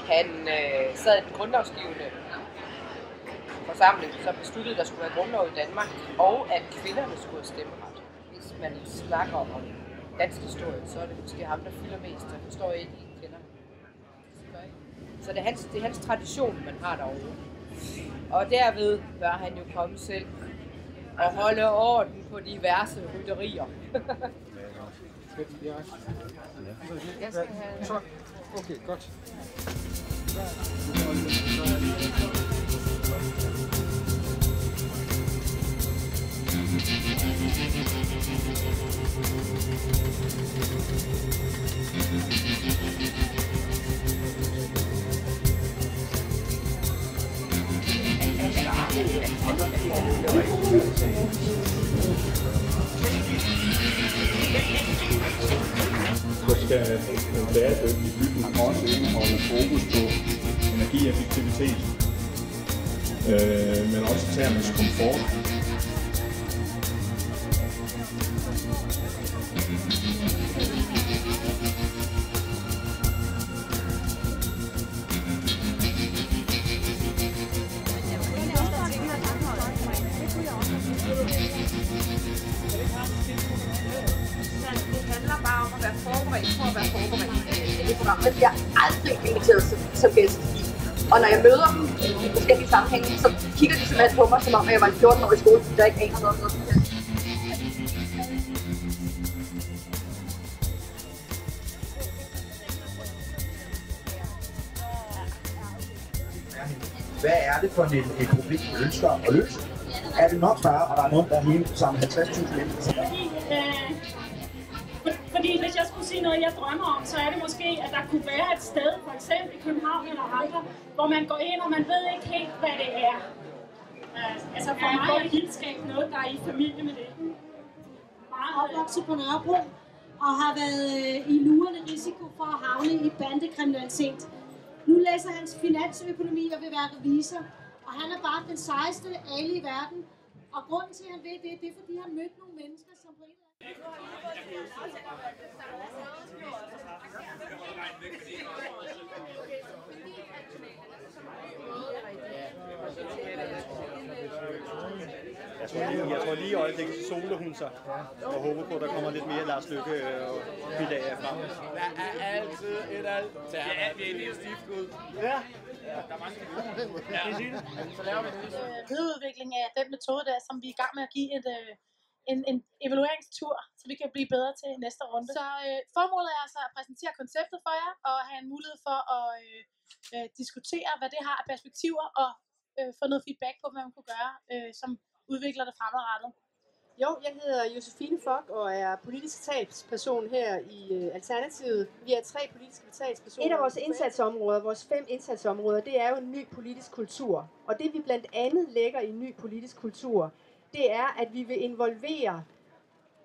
Han sad i den grundlovsgivende forsamling, som besluttede, at der skulle være grundlov i Danmark, og at kvinderne skulle have stemmeret. Hvis man snakker om dansk historie, så er det måske ham, der fylder mest. Jeg forstår ikke, at I kender ham. Så det er hans tradition, man har derovre. Og derved bør han jo komme selv og holde orden på diverse rytterier. Jeg skal have... Okay, godt. Så skal en bæredygtig bygning også indeholde fokus på energieffektivitet, men også termisk komfort. Man bliver aldrig inviteret som gæst. Og når jeg møder dem i forskellige sammenhænge, så kigger de simpelthen på mig, som om jeg var en 14-årig skole, der ikke aner noget om noget. Hvad er det for et problem, du ønsker at løse? Er det nok bare, og der er nogen, der er hele sammen 50.000 mennesker? Fordi hvis jeg skulle sige noget, jeg drømmer om, så er det måske, at der kunne være et sted, for eksempel i København eller andre, hvor man går ind, og man ved ikke helt, hvad det er. Altså for mig er vildskab noget, der er i familie med det. Meget opvokset på Nørrebro og har været i lurende risiko for at havne i bandekriminalitet. Nu læser hans finansøkonomi og vil være revisor, og han er bare den sejeste alle i verden. Og grunden til, at han ved det, det er, fordi han mødte nogle mennesker, som på en eller Jeg tror lige i øjeblikket, så soler hun sig og håber på, at der kommer lidt mere Lars Løkke og bilag frem. Der er altid et alternativ. Ja, det er lidt stift ud. Ja. Der er mange så laver vi det. Videreudvikling af den metode der, som vi er i gang med at give en evalueringstur, så vi kan blive bedre til næste runde. Så formålet er altså at præsentere konceptet for jer, og have en mulighed for at diskutere, hvad det har af perspektiver, og få noget feedback på, hvad man kunne gøre, som udvikler det fremadrettet. Jo, jeg hedder Josefine Fock og er politisk talsperson her i Alternativet. Vi er 3 politiske talspersoner. Et af vores indsatsområder, vores 5 indsatsområder, det er jo en ny politisk kultur. Og det vi blandt andet lægger i en ny politisk kultur, det er, at vi vil involvere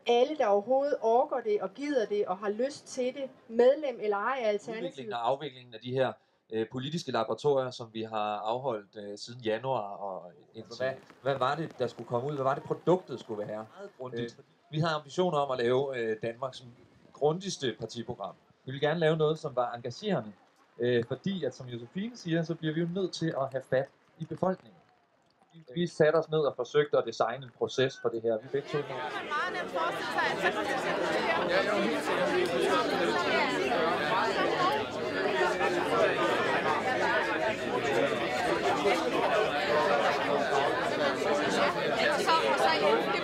alle, der overhovedet orker det og gider det og har lyst til det, medlem eller ej af Alternativet. Udviklingen og afviklingen af de her politiske laboratorier, som vi har afholdt siden januar. Og hvad var det, der skulle komme ud? Hvad var det, produktet skulle være? Vi har ambitioner om at lave Danmarks grundigste partiprogram. Vi vil gerne lave noget, som var engagerende, fordi at, som Josefine siger, så bliver vi jo nødt til at have fat i befolkningen. Vi satte os ned og forsøgte at designe en proces for det her. Vi begge to. Det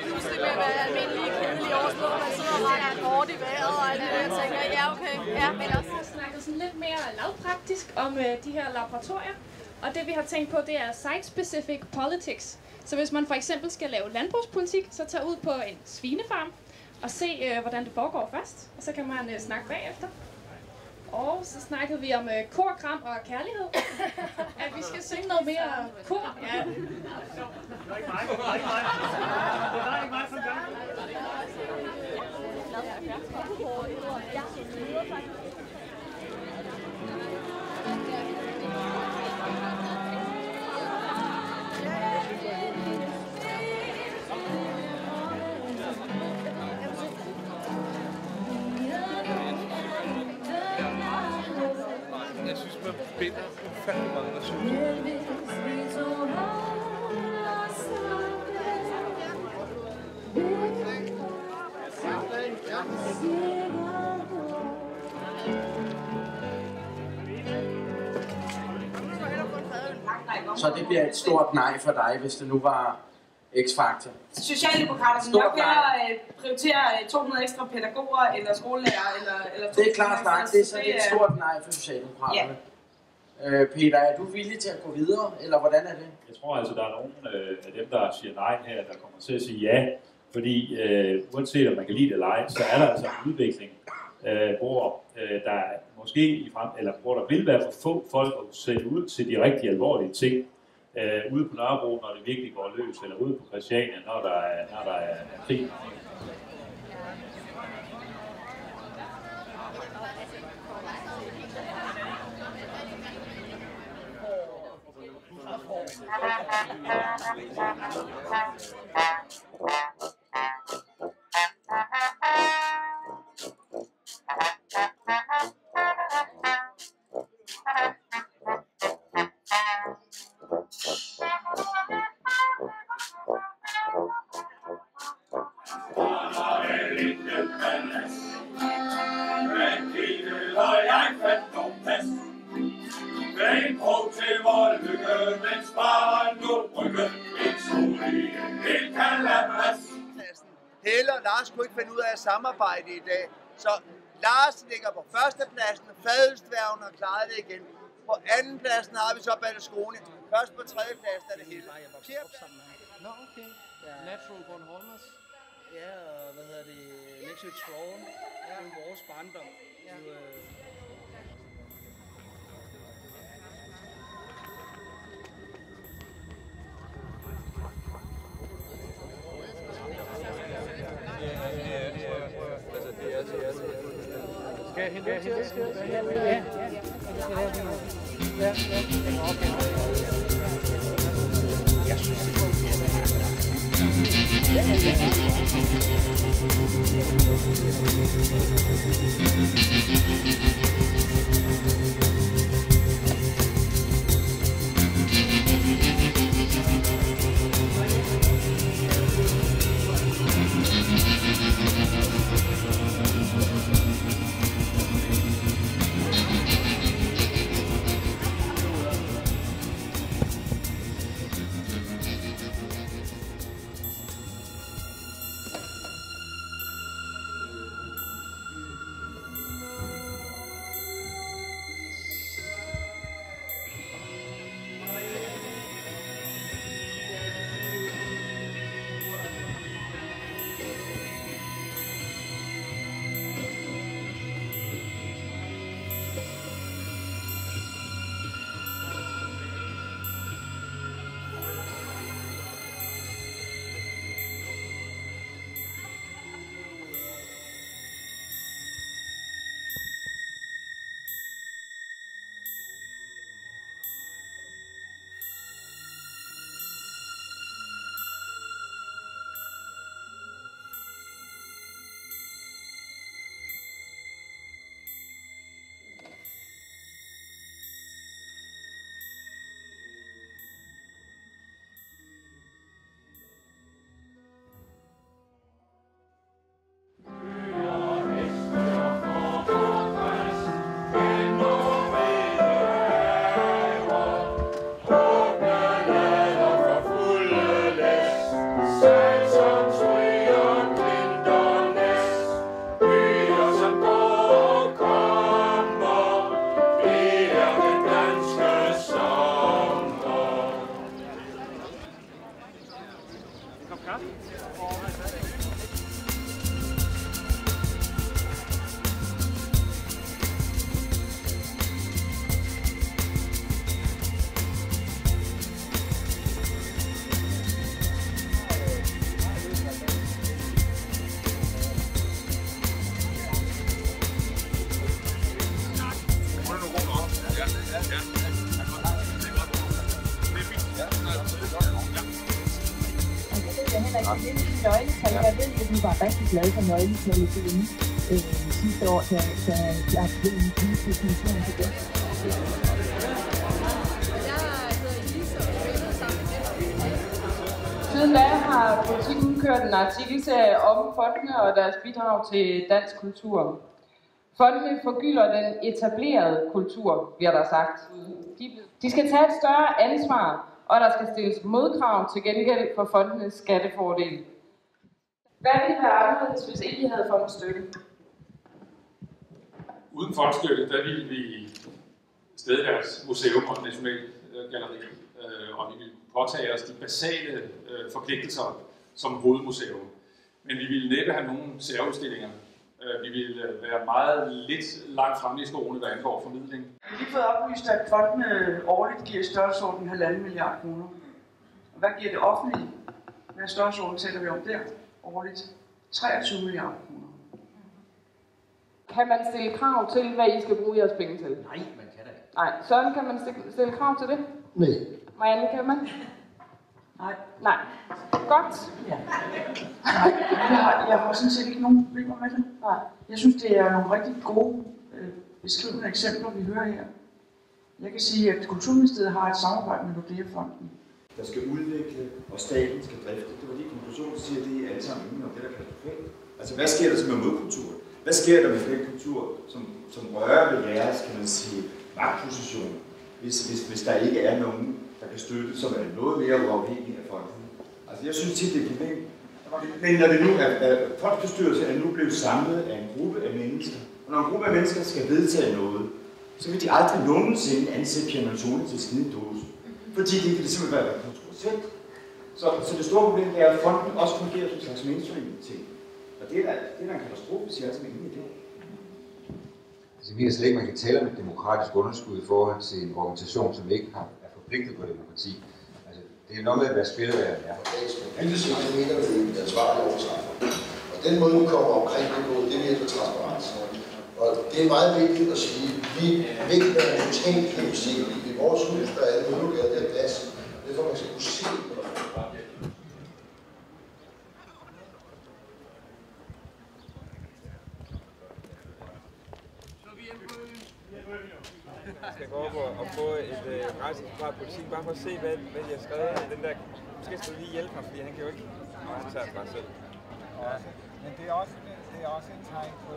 pludselig vil være almindelige kedelige årslån, man sidder og rækker et hårdt i vejret og alt det der, jeg tænker, ja okay, ja. Men også har snakket sådan lidt mere lavpraktisk om de her laboratorier, og det vi har tænkt på, det er site-specific politics. Så hvis man for eksempel skal lave landbrugspolitik, så tag ud på en svinefarm og se, hvordan det foregår først, og så kan man snakke bagefter. Og så snakkede vi om kor, kram og kærlighed. At vi skal synge noget mere kor. Ja. Det var ikke mig. Det var ikke mig som gør. Jeg synes, man binder ufattelig mange ressourcer. Så det bliver et stort nej for dig, hvis det nu var X-Factor. Socialdemokraterne vil nok hellere prioritere 200 ekstra pædagoger, eller skolelærer, eller det er klart nej, det er så et stort nej for Socialdemokraterne. Ja. Peter, er du villig til at gå videre, eller hvordan er det? Jeg tror altså, der er nogle af dem, der siger nej her, der kommer til at sige ja. Fordi uanset om man kan lide det eller ej, så er der altså en udvikling, hvor der måske hvor der vil være for få folk at sætte ud til de rigtig alvorlige ting. Ude på Nørrebro, når det virkelig går løs, eller ude på Christiania, når der er krig. Helle og Lars kunne ikke finde ud af at samarbejde i dag, så Lars ligger på førstepladsen, Fadelsdværgen har klaret det igen. På andenpladsen har vi så Berlusconi. Først på tredjepladsen er det Helle. Nå, okay. Natural Bornholmers. Ja, og hvad hedder det? Nexø Troen. Det er jo vores barndom. Ja. Skal jeg hente Ja. Jeg synes, det kaffe? Nøgletal. Jeg ved, at du var rigtig glad for nøgletal siden sidste år, da jeg blev en politisk mission til det. Siden da har Politiken kørt en artikelserie om fondene og deres bidrag til dansk kultur. Fondene forgylder den etablerede kultur, bliver der sagt. De skal tage et større ansvar, og der skal stilles modkrav til gengæld for fondenes skattefordel. Hvad ville være anderledes, hvis ikke I havde fondstøtte? Uden fondstøtte, der ville vi stadig være et museum og et nationalt galleri, og vi ville påtage os de basale forpligtelser som hovedmuseum. Men vi ville næppe have nogle særudstillinger. Vi ville være meget lidt langt fremme i skoene, hvad angår formidling. Vi har lige fået oplyst, at fondene årligt giver størrelsesorden 1,5 milliard kroner. Og hvad giver det offentlige? Hvad størrelsesorden taler vi om der årligt? 23 milliarder kroner. Kan man stille krav til, hvad I skal bruge jeres penge til? Nej, man kan da ikke. Nej, Søren, kan man stille krav til det? Nej. Marianne, kan man? Nej. Nej. Godt. Ja. Nej, jeg har sådan set ikke nogen problemer med det. Nej. Jeg synes, det er nogle rigtig gode beskrivende eksempler, vi hører her. Jeg kan sige, at Kulturministeriet har et samarbejde med Nordea-fonden. Der skal udvikle, og staten skal drifte. Det var de konklusioner, der siger, at det er alle sammen inden om det, der kan katastrofalt. Altså, hvad sker der så med modkultur? Hvad sker der med den kultur, som rører ved jeres, kan man sige, magtposition, hvis der ikke er nogen, der kan støtte, som er noget mere uafhængig af folket? Altså, jeg synes tit, det er et problem. Men når det nu er fondsbestyrelsen er nu blevet samlet af en gruppe af mennesker, og når en gruppe af mennesker skal vedtage noget, så vil de aldrig nogensinde ansætte Pierre Manzoni til skidedåse. Fordi det kan simpelthen være kontroversielt. Så det store problem er, at fonden også fungerer som en slags mainstream-ting. Og det er der en katastrofe, hvis jeg er ingen idé. Altså, vi kan slet ikke, man kan tale om et demokratisk underskud i forhold til en organisation, som ikke er forpligtet på demokrati. Altså, det er noget med at være spilleværen, ja. Politisk mener vi, at det er ansvarligt overtræffer. Og den måde, vi kommer omkring det på, det er ved transparens. Og det er meget vigtigt at sige, at vi vil ikke være totalt gennemsigtige. I vores hus, der er alle muligheder, der er plads. Det får man skal kunne se. Jeg skal gå op og få et rejse fra Politiken, bare for at se, hvad de har skrevet i den der. Måske skal du lige hjælpe ham, fordi han kan jo ikke. Og han tager det bare selv. Ja. Men det er også en tegn på,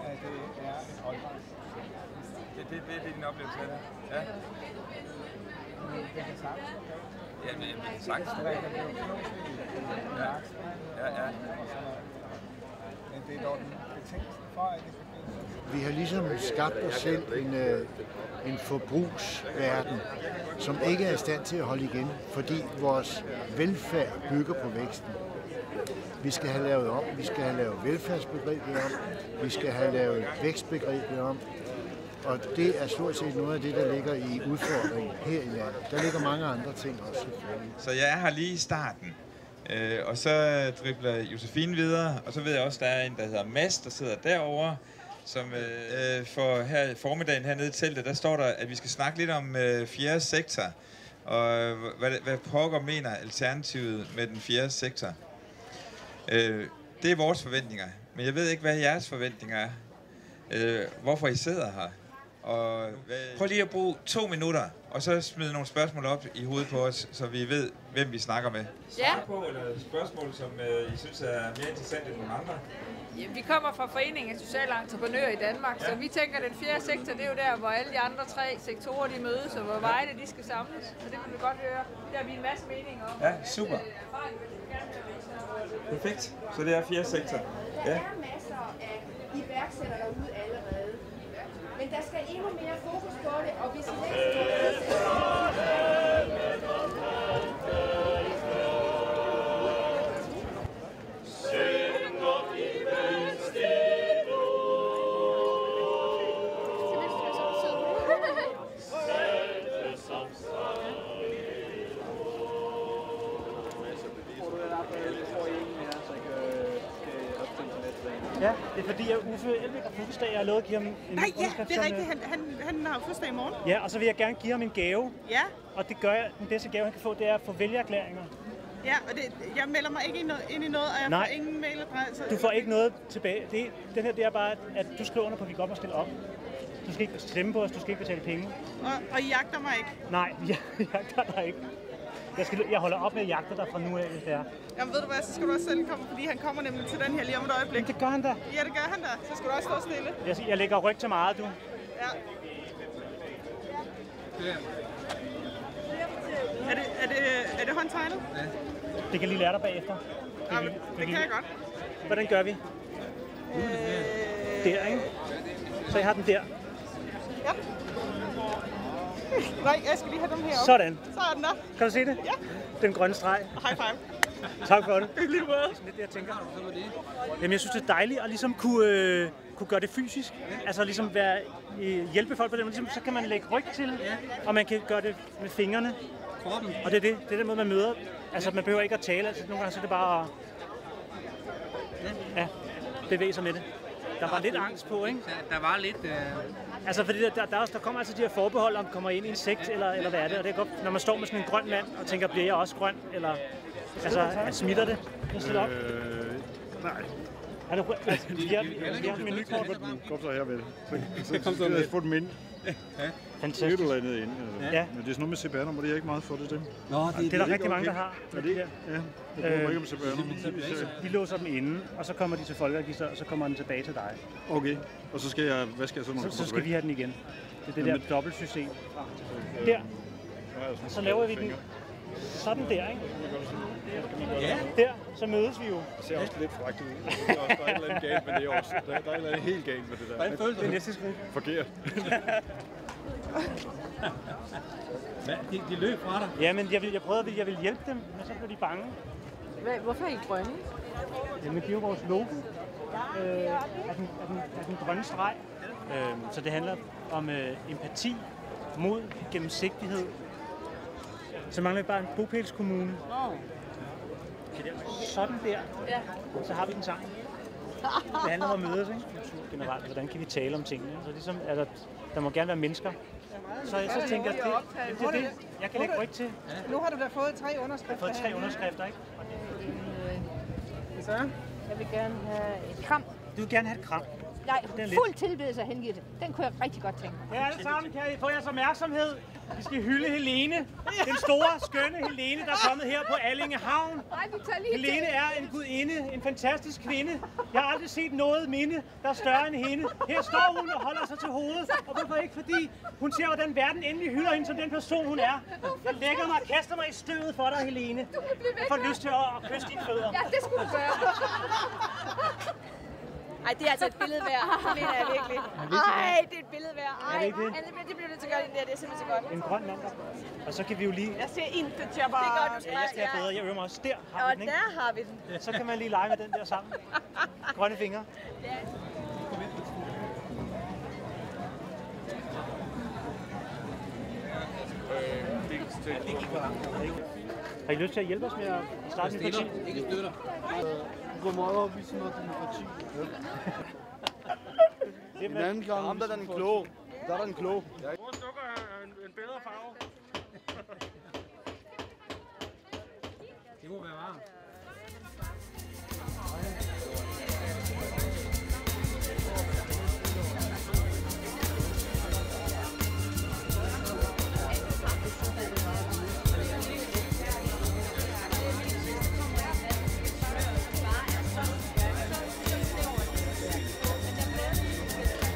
at det er et holdbart. Det er din oplevelse af det. Ja. Det kan sagtens. Ja, men det kan sagtens. Ja. Men det er dog den betingelse for, at det vi har ligesom skabt os selv en forbrugsverden, som ikke er i stand til at holde igen, fordi vores velfærd bygger på væksten. Vi skal have lavet om, vi skal have lavet velfærdsbegrebet om, vi skal have lavet vækstbegrebet om, og det er stort set noget af det, der ligger i udfordringen her i landet. Der ligger mange andre ting også. Så jeg er her lige i starten. Og så dribler Josefine videre, og så ved jeg også, at der er en, der hedder Mads, der sidder derovre, som for her i formiddagen hernede i teltet, der står der, at vi skal snakke lidt om fjerde sektor, og hvad pokker mener Alternativet med den fjerde sektor. Det er vores forventninger, men jeg ved ikke, hvad jeres forventninger er. Hvorfor I sidder her. Og prøv lige at bruge 2 minutter, og så smide nogle spørgsmål op i hovedet på os, så vi ved, hvem vi snakker med. Ja. Eller spørgsmål, som I synes er mere interessante end nogle andre. Ja, vi kommer fra Foreningen af Sociale Entreprenører i Danmark, så vi tænker, at den fjerde sektor, det er jo der, hvor alle de andre 3 sektorer de mødes, og hvor vejene de skal samles. Så det vil vi godt høre. Der har vi en masse meninger om. Ja, super. Perfekt. Så det er fjerde sektor. Ja. Der er masser af iværksættere derude allerede. Men der skal endnu mere fokus på det, og vi skal Ja, det er fordi, at Uffe Elbæk har fødselsdag, jeg har lovet at give ham en underskrift. Det er rigtigt. Han har fødselsdag i morgen. Ja, og så vil jeg gerne give ham en gave. Ja. Og det gør jeg, den bedste gave, han kan få, det er at få vælgererklæringer. Ja, og jeg melder mig ikke ind i noget, og jeg får ingen mailadresse. Du får ikke noget tilbage. Den her, det er bare, at du skriver under på, at vi godt må stille op. Du skal ikke stemme på os, du skal ikke betale penge. Og I jagter mig ikke? Nej, jeg jagter dig ikke. Jeg holder op med at jagte dig fra nu af, hvis det er. Jamen ved du hvad, så skal du også selv komme, fordi han kommer nemlig til den her lige om et øjeblik. Men det gør han da. Ja, det gør han da. Så skal du også stå stille. Jeg lægger ryg til meget, du. Ja. Er det håndtegnet? Ja. Det kan lige lære dig bagefter. Det kan jeg godt. Hvordan gør vi? Der, ikke? Så jeg har den der. Ja. Nej, jeg skal lige have dem heroppe. Sådan. Så er den der. Kan du se det? Ja. Den grønne streg. High five. Tak for det. Lige måde. Det er lidt det, jeg tænker. Jamen, jeg synes, det er dejligt at ligesom kunne gøre det fysisk. Altså ligesom hjælpe folk på det. Ligesom, så kan man lægge ryg til, og man kan gøre det med fingrene. Kroppen. Og det er den måde, man møder. Altså, man behøver ikke at tale. Altså, nogle gange så er det bare bevæge sig med det. Der var lidt angst på, ikke? Der var lidt... Altså, fordi der kommer altså de her forbehold, om kommer ind i en sekt, eller hvad er det? Og det er godt, når man står med sådan en grøn mand og tænker, bliver jeg også grøn? Eller, altså, smitter det? Jeg stiller op. Nej. Vi har et menukort. Kom så her med det. Så skal jeg få dem ind. Fantastisk. Et eller andet ind. Ja. Men det er sådan noget med CPR-nummer, det er ikke meget for det. Nå, det er der rigtig mange, der har. Er det? Ja, det kommer ikke om CPR-nummer. De låser dem inde, og så kommer de til folkeregister, og så kommer den tilbage til dig. Okay, og så skal jeg, hvad skal jeg så, når så skal vi have den igen. Det er det der dobbeltsystem. Der. Så laver vi den sådan der, ikke? Ja. Der, så mødes vi jo. Det ser også lidt frækt ud. Der er et eller andet galt med det også. Der er et eller andet helt galt med det der. Hvordan føles det? Det er næste skridt. Forkert. De løb fra dig. Ja, men jeg prøvede, at jeg ville hjælpe dem, men så blev de bange. Hvorfor er I grønne? Jamen, det er jo vores logo af den grønne streg. Så det handler om empati, mod, gennemsigtighed. Så mangler vi bare en bopælskommune. Sådan der. Ja. Så har vi den sammen. Det handler om at mødes, ikke? Generelt, hvordan kan vi tale om tingene? Så ligesom, der må gerne være mennesker. Så jeg tænker, det er det, jeg kan lægge ryg til. Nu har du da fået 3 underskrifter. Jeg har fået 3 underskrifter, ikke? Så? Jeg vil gerne have et kram. Du vil gerne have et kram? Nej, fuld tilbedelse af Hengitte. Den kunne jeg rigtig godt tænke mig. Ja, alle sammen kan I få jeres opmærksomhed. Vi skal hylde Helene. Den store, skønne Helene, der er kommet her på Allinge Havn. Helene er en gudinde, en fantastisk kvinde. Jeg har aldrig set noget minde, der er større end hende. Her står hun og holder sig til hovedet. Og hvorfor ikke? Fordi hun ser, hvordan verden endelig hylder hende som den person, hun er. Jeg lægger mig og kaster mig i støvet for dig, Helene. Jeg får lyst til at kysse dine fødder. Ja, det skulle du gøre. Ej, det er altså et billede værd. Det mener jeg virkelig. Ej, det er et billede værd. Ej, det bliver nødt til at gøre det er simpelthen så godt. En grøn mand. Og så kan vi jo lige... Jeg ser intet til at bare... Det er godt, du skal. Ja, jeg skal have bedre. Jeg øver mig også. Der har vi den, ikke? Og der har vi den. Så kan man lige lege med den der sammen. Grønne fingre. Ja. Har I lyst til at hjælpe os med at starte en parti? Ikke støtter. Du går meget op i sådan noget demokrati. En anden gang. Ham der er den kloge. Der er den kloge. Hvor dukker en bedre farve? Det må være varmt.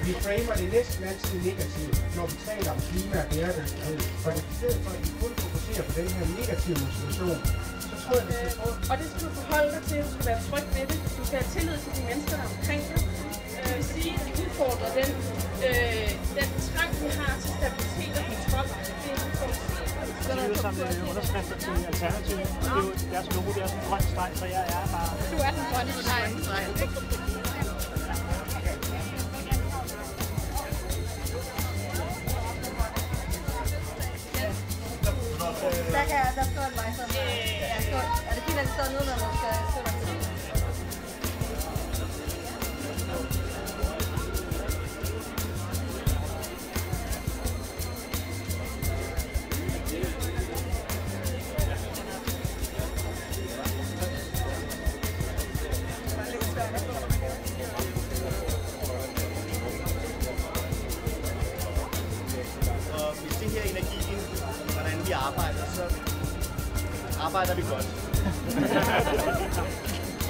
Vi framer det næsten altid negativt, når vi taler om klima og bæredygtighed. For i stedet for, at vi kun fokuserer på den her negative motivation, så tror jeg, vi skal prøve... Og det skal du forholde dig til, du skal være tryg ved det. Du skal have tillid til de mennesker, der er omkring dig. Sige, at de udfordrer den trang, vi har til stabilitet og kontrol. Det er en Så er det sammen med underskrifter til Alternativet. Det er jo deres logo, det er sådan en grøn streg, så jeg er bare... Du er den grønne streg. Der står en vej sådan. Er det fint, at det står nedenunder, når man skal arbejder vi godt.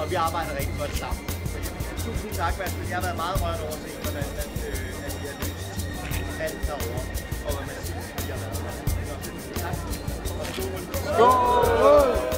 Og vi arbejder rigtig godt sammen. Tusind tak, Bastian. Jeg har været meget rørt over at se, hvordan at vi har løst alt derovre. Og hvad man siger, vi har været. Tak. Skål! Skål!